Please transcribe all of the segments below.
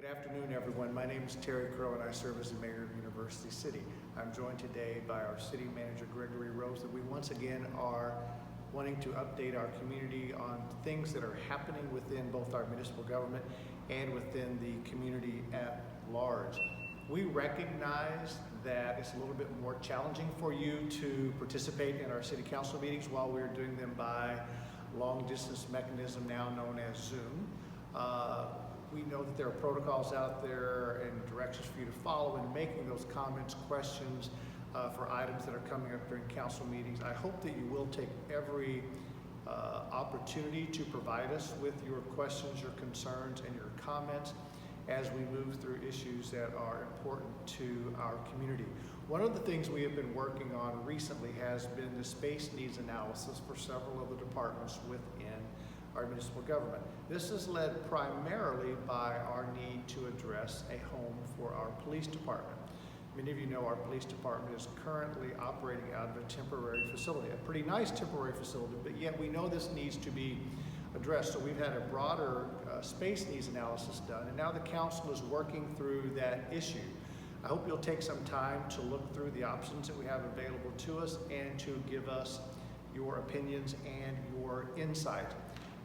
Good afternoon, everyone. My name is Terry Crow, and I serve as the mayor of University City. I'm joined today by our city manager, Gregory Rose, that we once again are wanting to update our community on things that are happening within both our municipal government and within the community at large. We recognize that it's a little bit more challenging for you to participate in our city council meetings while we're doing them by long distance mechanism now known as Zoom. We know that there are protocols out there and directions for you to follow in making those comments, questions for items that are coming up during council meetings. I hope that you will take every opportunity to provide us with your questions, your concerns, and your comments as we move through issues that are important to our community. One of the things we have been working on recently has been the space needs analysis for several of the departments within our municipal government. This is led primarily by our need to address a home for our police department. Many of you know our police department is currently operating out of a temporary facility, a pretty nice temporary facility, but yet we know this needs to be addressed. So we've had a broader space needs analysis done, and now the council is working through that issue. I hope you'll take some time to look through the options that we have available to us and to give us your opinions and your insight.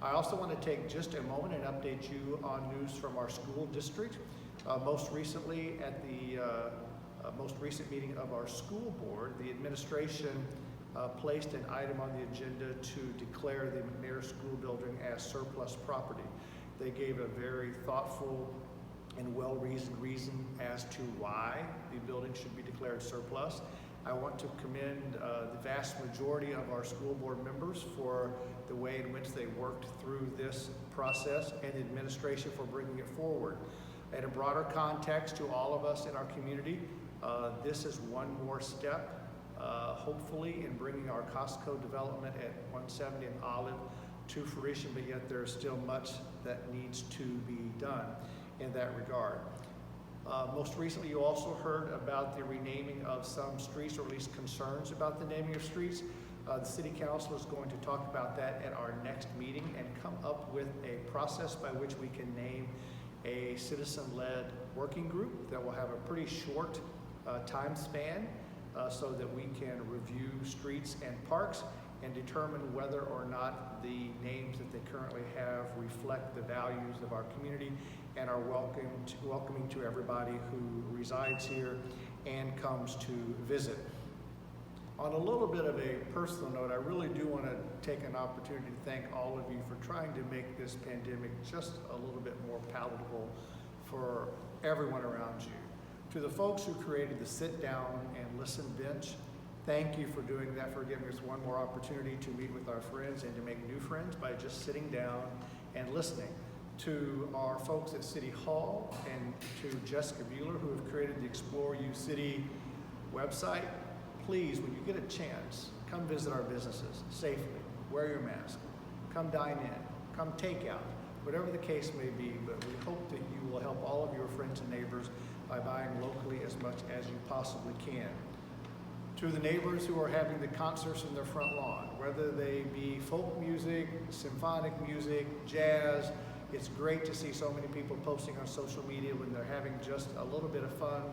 I also want to take just a moment and update you on news from our school district. Most recently, at the most recent meeting of our school board, the administration placed an item on the agenda to declare the McNair School Building as surplus property. They gave a very thoughtful and well-reasoned reason as to why the building should be declared surplus. I want to commend the vast majority of our school board members for the way in which they worked through this process, and the administration for bringing it forward. In a broader context to all of us in our community, this is one more step, hopefully, in bringing our Costco development at 170 and Olive to fruition, but yet there's still much that needs to be done in that regard. Most recently, you also heard about the renaming of some streets, or at least concerns about the naming of streets. The City Council is going to talk about that at our next meeting and come up with a process by which we can name a citizen-led working group that will have a pretty short time span so that we can review streets and parks and determine whether or not the names that they currently have reflect the values of our community and are welcoming to everybody who resides here and comes to visit. On a little bit of a personal note, I really do want to take an opportunity to thank all of you for trying to make this pandemic just a little bit more palatable for everyone around you. To the folks who created the sit down and listen bench, thank you for doing that, for giving us one more opportunity to meet with our friends and to make new friends by just sitting down and listening. To our folks at City Hall and to Jessica Bueller, who have created the Explore U City website, please, when you get a chance, come visit our businesses safely. Wear your mask. Come dine in. Come take out. Whatever the case may be, but we hope that you will help all of your friends and neighbors by buying locally as much as you possibly can. To the neighbors who are having the concerts in their front lawn, whether they be folk music, symphonic music, jazz, it's great to see so many people posting on social media when they're having just a little bit of fun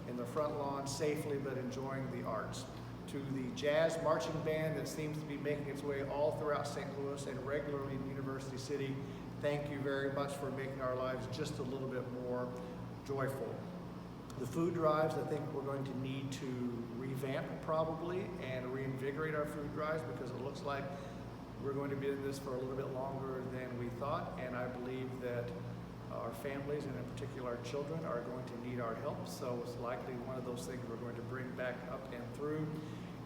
in the front lawn safely, but enjoying the arts. To the jazz marching band that seems to be making its way all throughout St. Louis and regularly in University City, thank you very much for making our lives just a little bit more joyful. The food drives, I think we're going to need to revamp probably and reinvigorate our food drives, because it looks like we're going to be in this for a little bit longer than we thought, and I believe that our families, and in particular our children, are going to need our help. So it's likely one of those things we're going to bring back up and through.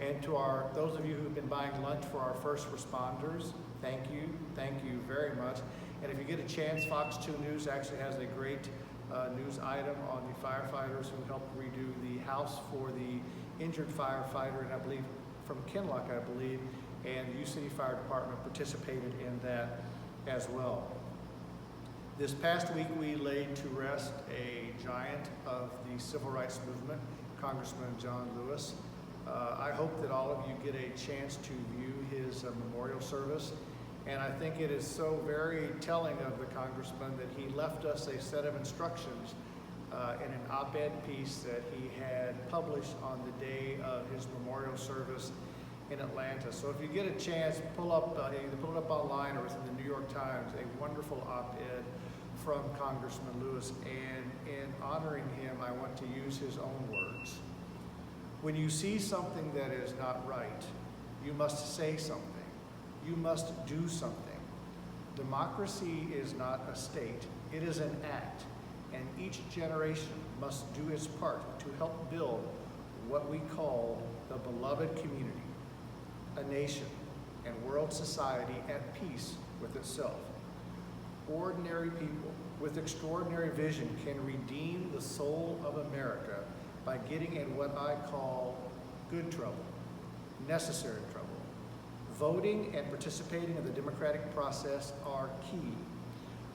And to those of you who've been buying lunch for our first responders, thank you very much. And if you get a chance, Fox 2 News actually has a great news item on the firefighters who helped redo the house for the injured firefighter, and I believe from Kinloch, I believe, and the U City Fire Department participated in that as well. This past week, we laid to rest a giant of the civil rights movement, Congressman John Lewis. I hope that all of you get a chance to view his memorial service And I think it is so very telling of the congressman that he left us a set of instructions in an op-ed piece that he had published on the day of his memorial service in Atlanta. So if you get a chance, pull up either pull it up online or it's in the New York Times, a wonderful op-ed from Congressman Lewis. And in honoring him, I want to use his own words. When you see something that is not right, you must say something. You must do something. Democracy is not a state, it is an act, and each generation must do its part to help build what we call the beloved community, a nation and world society at peace with itself. Ordinary people with extraordinary vision can redeem the soul of America by getting in what I call good trouble, necessary trouble. Voting and participating in the democratic process are key.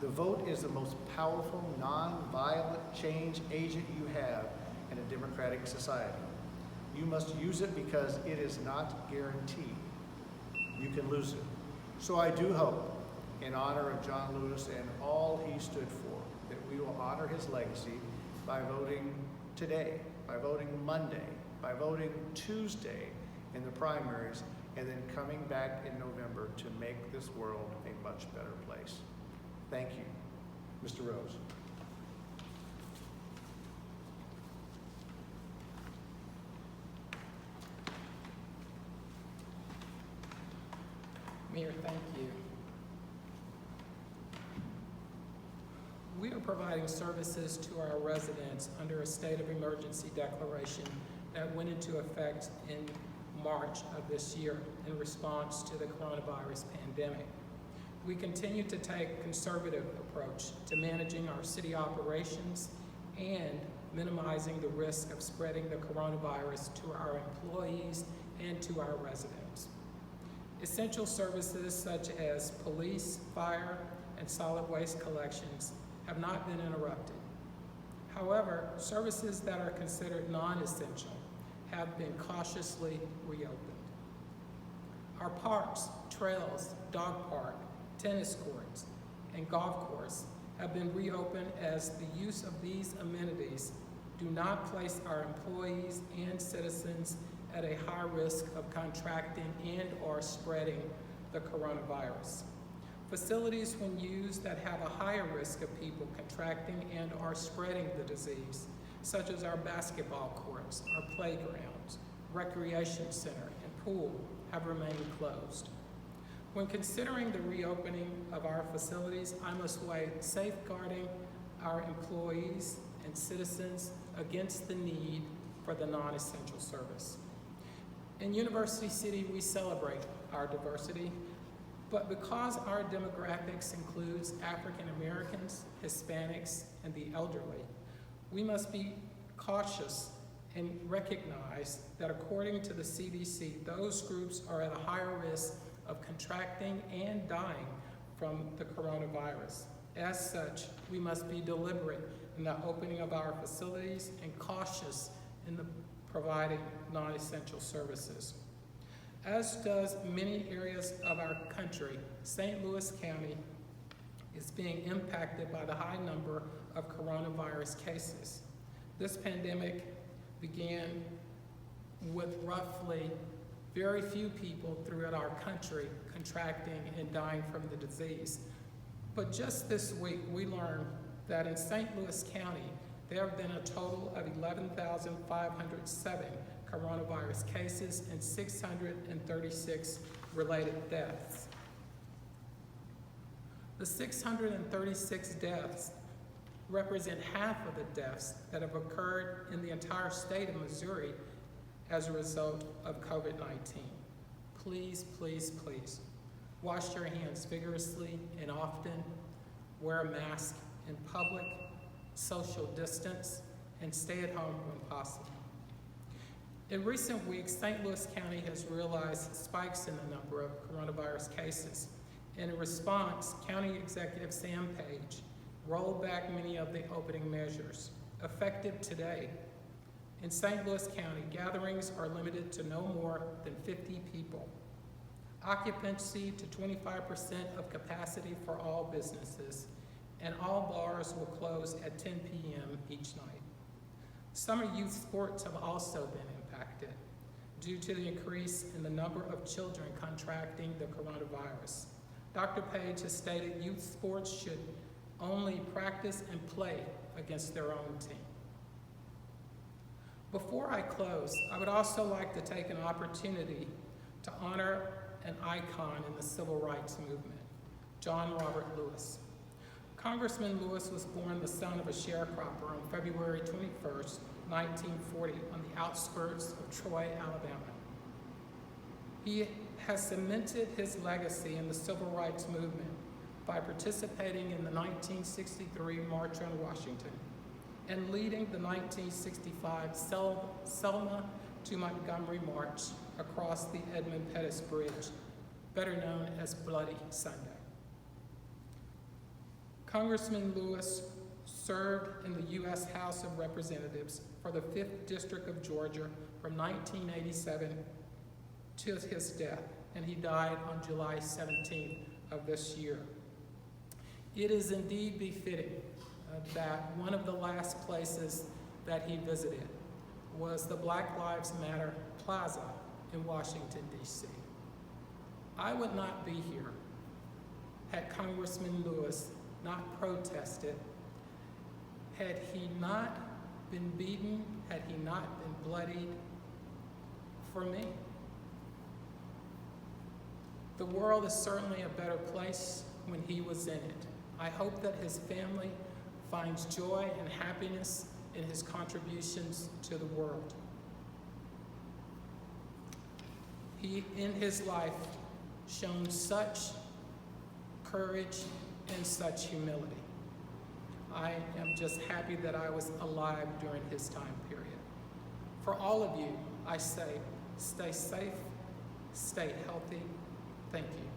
The vote is the most powerful, non-violent change agent you have in a democratic society. You must use it because it is not guaranteed. You can lose it. So I do hope, in honor of John Lewis and all he stood for, that we will honor his legacy by voting today, by voting Monday, by voting Tuesday in the primaries, and then coming back in November to make this world a much better place. Thank you. Mr. Rose. Mayor, thank you. We are providing services to our residents under a state of emergency declaration that went into effect in March of this year in response to the coronavirus pandemic. We continue to take a conservative approach to managing our city operations and minimizing the risk of spreading the coronavirus to our employees and to our residents. Essential services such as police, fire, and solid waste collections have not been interrupted. However, services that are considered non-essential have been cautiously reopened. Our parks, trails, dog park, tennis courts, and golf course have been reopened as the use of these amenities do not place our employees and citizens at a high risk of contracting and or spreading the coronavirus. Facilities when used that have a higher risk of people contracting and or spreading the disease, such as our basketball courts, our playgrounds, recreation center, and pool, have remained closed. When considering the reopening of our facilities, I must weigh safeguarding our employees and citizens against the need for the non-essential service. In University City, we celebrate our diversity, but because our demographics includes African Americans, Hispanics, and the elderly, we must be cautious and recognize that according to the CDC, those groups are at a higher risk of contracting and dying from the coronavirus. As such, we must be deliberate in the opening of our facilities and cautious in the providing non-essential services. As does many areas of our country, St. Louis County is being impacted by the high number of coronavirus cases. This pandemic began with roughly very few people throughout our country contracting and dying from the disease. But just this week, we learned that in St. Louis County, there have been a total of 11,507 coronavirus cases and 636 related deaths. The 636 deaths represent half of the deaths that have occurred in the entire state of Missouri as a result of COVID-19. Please, please, please, wash your hands vigorously and often, wear a mask in public, social distance, and stay at home when possible. In recent weeks, St. Louis County has realized spikes in the number of coronavirus cases. In response, County Executive Sam Page rolled back many of the opening measures. Effective today, in St. Louis County, gatherings are limited to no more than 50 people. occupancy to 25% of capacity for all businesses, and all bars will close at 10 p.m. each night. Summer youth sports have also been impacted due to the increase in the number of children contracting the coronavirus. Dr. Page has stated youth sports should only practice and play against their own team. Before I close, I would also like to take an opportunity to honor an icon in the civil rights movement, John Robert Lewis. Congressman Lewis was born the son of a sharecropper on February 21st, 1940, on the outskirts of Troy, Alabama. He has cemented his legacy in the civil rights movement by participating in the 1963 March on Washington and leading the 1965 Selma to Montgomery March across the Edmund Pettus Bridge, better known as Bloody Sunday. Congressman Lewis served in the U.S. House of Representatives for the 5th District of Georgia from 1987 to his death, and he died on July 17th of this year. It is indeed befitting that one of the last places that he visited was the Black Lives Matter Plaza in Washington, D.C. I would not be here had Congressman Lewis not protested, had he not been beaten, had he not been bloodied for me. The world is certainly a better place when he was in it. I hope that his family finds joy and happiness in his contributions to the world. He, in his life, shown such courage and such humility. I am just happy that I was alive during his time period. For all of you, I say, stay safe, stay healthy. Thank you.